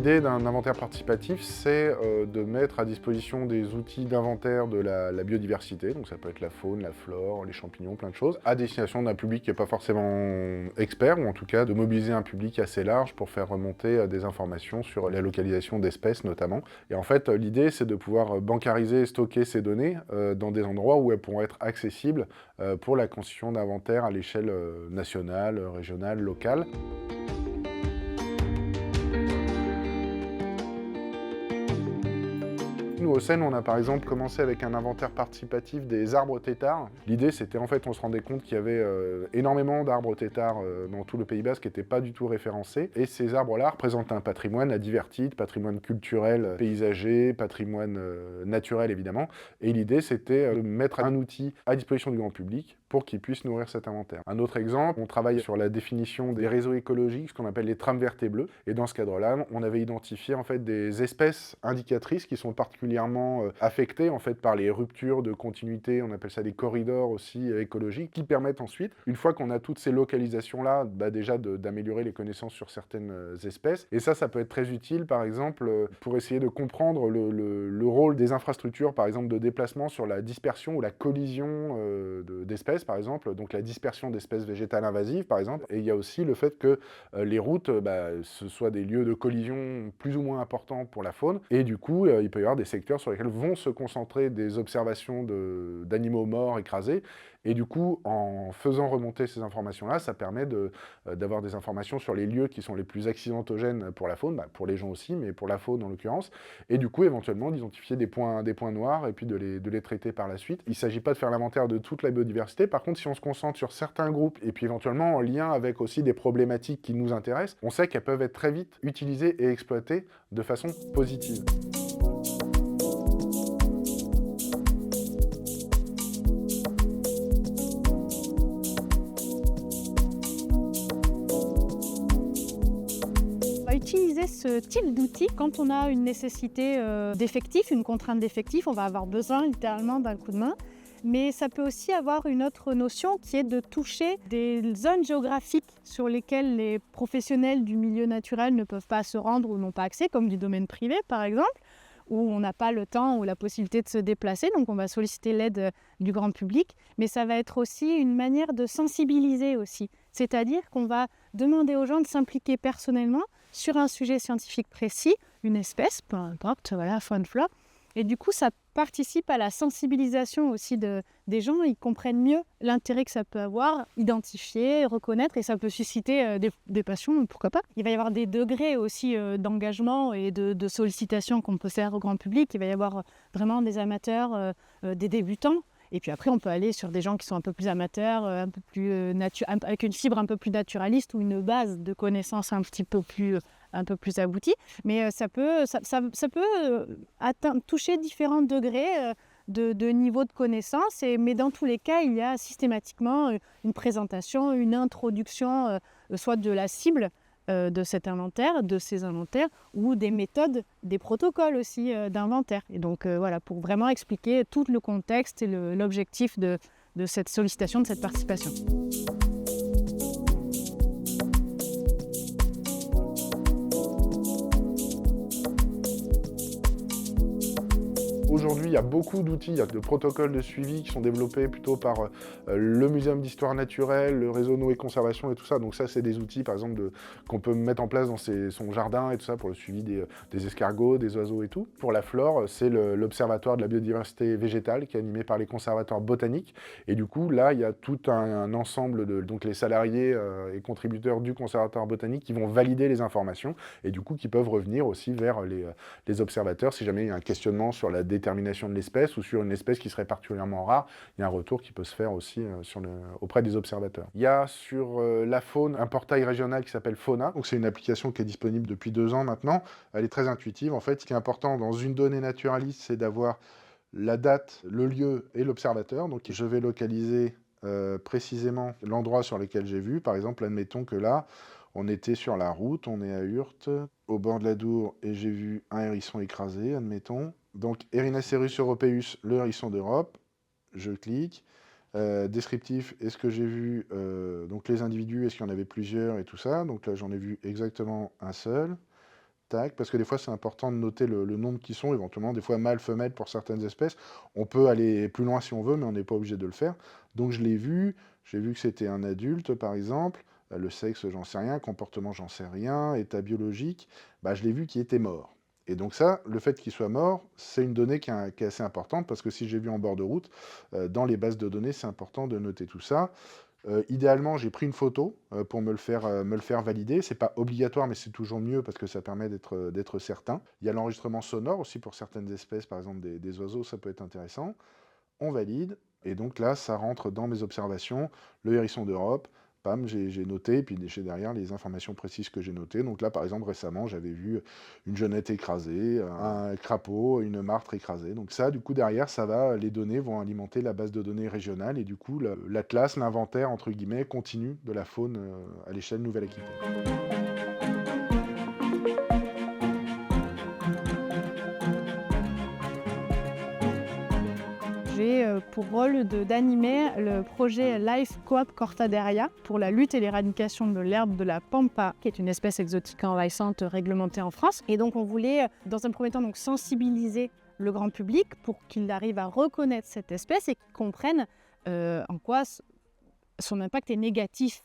L'idée d'un inventaire participatif, c'est de mettre à disposition des outils d'inventaire de la biodiversité, donc ça peut être la faune, la flore, les champignons, plein de choses, à destination d'un public qui n'est pas forcément expert, ou en tout cas de mobiliser un public assez large pour faire remonter des informations sur la localisation d'espèces notamment. Et en fait, l'idée, c'est de pouvoir bancariser et stocker ces données dans des endroits où elles pourront être accessibles pour la constitution d'inventaires à l'échelle nationale, régionale, locale. Nous, au Seine, on a par exemple commencé avec un inventaire participatif des arbres têtards. L'idée, c'était en fait, on se rendait compte qu'il y avait énormément d'arbres têtards dans tout le Pays Basque qui n'étaient pas du tout référencés. Et ces arbres-là représentent un patrimoine à divers titres, patrimoine culturel, paysager, patrimoine naturel évidemment. Et l'idée, c'était de mettre un outil à disposition du grand public pour qu'ils puissent nourrir cet inventaire. Un autre exemple, on travaille sur la définition des réseaux écologiques, ce qu'on appelle les trames vertes et bleues. Et dans ce cadre-là, on avait identifié en fait des espèces indicatrices qui sont particulièrement affectées en fait par les ruptures de continuité, on appelle ça des corridors aussi écologiques, qui permettent ensuite, une fois qu'on a toutes ces localisations-là, déjà d'améliorer les connaissances sur certaines espèces. Et ça peut être très utile, par exemple, pour essayer de comprendre le rôle des infrastructures, par exemple, de déplacement sur la dispersion ou la collision d'espèces, par exemple, donc la dispersion d'espèces végétales invasives, par exemple. Et il y a aussi le fait que les routes, ce soient des lieux de collision plus ou moins importants pour la faune, et du coup, il peut y avoir des secteurs sur lesquels vont se concentrer des observations d'animaux morts, écrasés, et du coup, en faisant remonter ces informations-là, ça permet d'avoir des informations sur les lieux qui sont les plus accidentogènes pour la faune, pour les gens aussi, mais pour la faune en l'occurrence, et du coup, éventuellement, d'identifier des points noirs, et puis de les traiter par la suite. Il ne s'agit pas de faire l'inventaire de toute la biodiversité. Par contre, si on se concentre sur certains groupes, et puis éventuellement en lien avec aussi des problématiques qui nous intéressent, on sait qu'elles peuvent être très vite utilisées et exploitées de façon positive. On va utiliser ce type d'outil quand on a une nécessité d'effectif, une contrainte d'effectif. On va avoir besoin littéralement d'un coup de main. Mais ça peut aussi avoir une autre notion qui est de toucher des zones géographiques sur lesquelles les professionnels du milieu naturel ne peuvent pas se rendre ou n'ont pas accès, comme du domaine privé par exemple, où on n'a pas le temps ou la possibilité de se déplacer, donc on va solliciter l'aide du grand public. Mais ça va être aussi une manière de sensibiliser aussi, c'est-à-dire qu'on va demander aux gens de s'impliquer personnellement sur un sujet scientifique précis, une espèce, peu importe, voilà, faune, flore. Et du coup, ça participe à la sensibilisation aussi des gens. Ils comprennent mieux l'intérêt que ça peut avoir, identifier, reconnaître, et ça peut susciter des passions, pourquoi pas. Il va y avoir des degrés aussi d'engagement et de sollicitation qu'on peut faire au grand public. Il va y avoir vraiment des amateurs, des débutants. Et puis après, on peut aller sur des gens qui sont un peu plus amateurs, un peu plus avec une fibre un peu plus naturaliste ou une base de connaissances un peu plus aboutie. Mais ça peut toucher différents degrés de niveau de connaissance. Mais dans tous les cas, il y a systématiquement une présentation, une introduction, soit de la cible de cet inventaire, de ces inventaires, ou des méthodes, des protocoles aussi d'inventaire. Et donc voilà, pour vraiment expliquer tout le contexte et l'objectif de cette sollicitation, de cette participation. Aujourd'hui, il y a beaucoup d'outils, il y a de protocoles de suivi qui sont développés plutôt par le Muséum d'histoire naturelle, le réseau Noé Conservation et tout ça. Donc ça, c'est des outils, par exemple, qu'on peut mettre en place dans son jardin et tout ça pour le suivi des escargots, des oiseaux et tout. Pour la flore, c'est l'Observatoire de la biodiversité végétale qui est animé par les conservateurs botaniques. Et du coup, là, il y a tout un ensemble donc les salariés et contributeurs du conservatoire botanique qui vont valider les informations et du coup qui peuvent revenir aussi vers les observateurs si jamais il y a un questionnement sur la détermination de l'espèce ou sur une espèce qui serait particulièrement rare. Il y a un retour qui peut se faire aussi auprès des observateurs. Il y a sur la faune un portail régional qui s'appelle Fauna. Donc c'est une application qui est disponible depuis 2 ans maintenant. Elle est très intuitive. En fait, ce qui est important dans une donnée naturaliste, c'est d'avoir la date, le lieu et l'observateur. Donc je vais localiser précisément l'endroit sur lequel j'ai vu. Par exemple, admettons que là, on était sur la route, on est à Hurte, au bord de la Dour, et j'ai vu un hérisson écrasé, admettons. Donc, Erinaceus europaeus, le hérisson d'Europe. Je clique. Descriptif, est-ce que j'ai vu donc les individus, est-ce qu'il y en avait plusieurs et tout ça. Donc là, j'en ai vu exactement un seul. Tac, parce que des fois, c'est important de noter le nombre qui sont, éventuellement, des fois mâle, femelle pour certaines espèces. On peut aller plus loin si on veut, mais on n'est pas obligé de le faire. Donc je l'ai vu, j'ai vu que c'était un adulte, par exemple. Le sexe, j'en sais rien, comportement, j'en sais rien, état biologique, bah, je l'ai vu qu'il était mort. Et donc ça, le fait qu'il soit mort, c'est une donnée qui est assez importante, parce que si j'ai vu en bord de route, dans les bases de données, c'est important de noter tout ça. Idéalement, j'ai pris une photo pour me le faire valider. C'est pas obligatoire, mais c'est toujours mieux parce que ça permet d'être certain. Il y a l'enregistrement sonore aussi pour certaines espèces, par exemple des oiseaux, ça peut être intéressant. On valide, et donc là, ça rentre dans mes observations. Le hérisson d'Europe, pam, j'ai noté, et puis j'ai derrière les informations précises que j'ai notées. Donc là, par exemple, récemment, j'avais vu une jeunette écrasée, un crapaud, une martre écrasée. Donc ça, du coup, derrière, les données vont alimenter la base de données régionale, et du coup, l'atlas, l'inventaire, entre guillemets, continu de la faune à l'échelle Nouvelle-Aquitaine. J'ai pour rôle d'animer le projet Life Coop Cortaderia pour la lutte et l'éradication de l'herbe de la pampa, qui est une espèce exotique envahissante réglementée en France. Et donc on voulait, dans un premier temps, donc, sensibiliser le grand public pour qu'il arrive à reconnaître cette espèce et qu'il comprenne en quoi son impact est négatif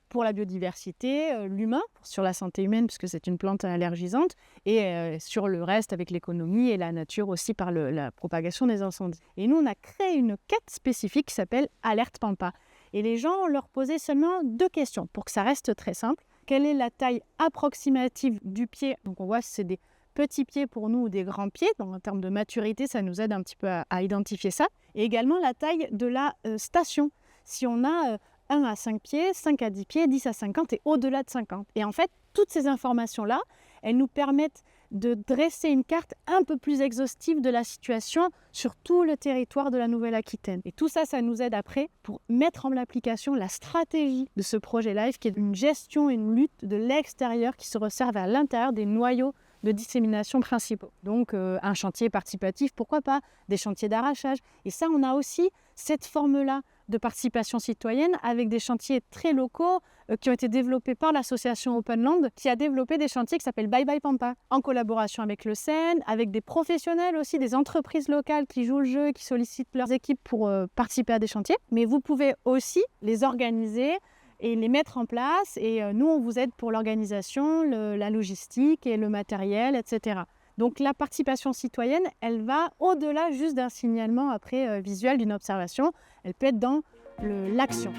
pour la biodiversité, l'humain, sur la santé humaine, puisque c'est une plante allergisante, et sur le reste avec l'économie et la nature aussi par la propagation des incendies. Et nous, on a créé une quête spécifique qui s'appelle Alerte Pampa. Et les gens, on leur posait seulement 2 questions pour que ça reste très simple. Quelle est la taille approximative du pied? Donc on voit si c'est des petits pieds pour nous ou des grands pieds. Donc en termes de maturité, ça nous aide un petit peu à identifier ça. Et également la taille de la station. Si on a 1 à 5 pieds, 5 à 10 pieds, 10 à 50 et au-delà de 50. Et en fait, toutes ces informations-là, elles nous permettent de dresser une carte un peu plus exhaustive de la situation sur tout le territoire de la Nouvelle-Aquitaine. Et tout ça, ça nous aide après pour mettre en application la stratégie de ce projet LIFE, qui est une gestion et une lutte de l'extérieur qui se resserre vers l'intérieur des noyaux de dissémination principaux. Donc un chantier participatif, pourquoi pas, des chantiers d'arrachage. Et ça, on a aussi cette forme-là de participation citoyenne avec des chantiers très locaux qui ont été développés par l'association Openland, qui a développé des chantiers qui s'appellent Bye Bye Pampa, en collaboration avec le CEN, avec des professionnels aussi, des entreprises locales qui jouent le jeu et qui sollicitent leurs équipes pour participer à des chantiers. Mais vous pouvez aussi les organiser et les mettre en place. Et nous, on vous aide pour l'organisation, la logistique et le matériel, etc. Donc la participation citoyenne, elle va au-delà juste d'un signalement après visuel d'une observation. Elle peut être dans l'action.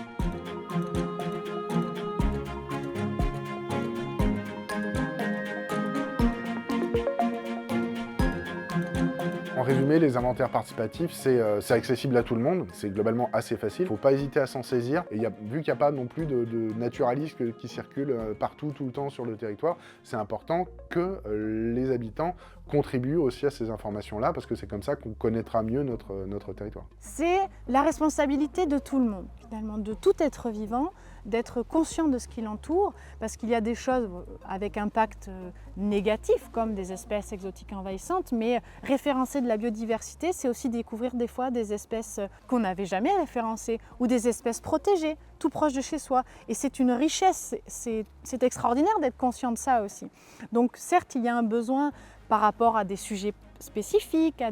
En résumé, les inventaires participatifs, c'est accessible à tout le monde, c'est globalement assez facile. Il ne faut pas hésiter à s'en saisir. Et vu qu'il n'y a pas non plus de naturalistes qui circulent partout, tout le temps sur le territoire, c'est important que les habitants contribuent aussi à ces informations-là, parce que c'est comme ça qu'on connaîtra mieux notre territoire. C'est la responsabilité de tout le monde, finalement, de tout être vivant, d'être conscient de ce qui l'entoure, parce qu'il y a des choses avec impact négatif, comme des espèces exotiques envahissantes, mais référencer de la biodiversité, c'est aussi découvrir des fois des espèces qu'on n'avait jamais référencées, ou des espèces protégées, tout proche de chez soi. Et c'est une richesse, c'est extraordinaire d'être conscient de ça aussi. Donc certes, il y a un besoin par rapport à des sujets spécifiques,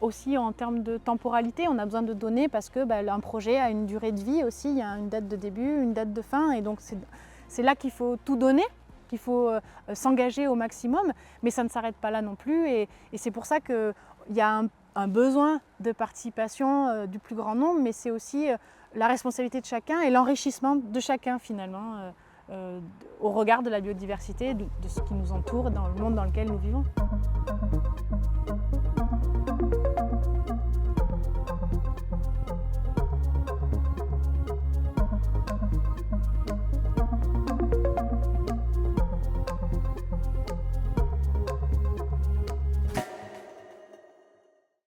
aussi en termes de temporalité, on a besoin de données parce que un projet a une durée de vie aussi, il y a une date de début, une date de fin, et donc c'est là qu'il faut tout donner, qu'il faut s'engager au maximum, mais ça ne s'arrête pas là non plus, et c'est pour ça qu'il y a un besoin de participation du plus grand nombre, mais c'est aussi la responsabilité de chacun et l'enrichissement de chacun finalement au regard de la biodiversité, de ce qui nous entoure dans le monde dans lequel nous vivons.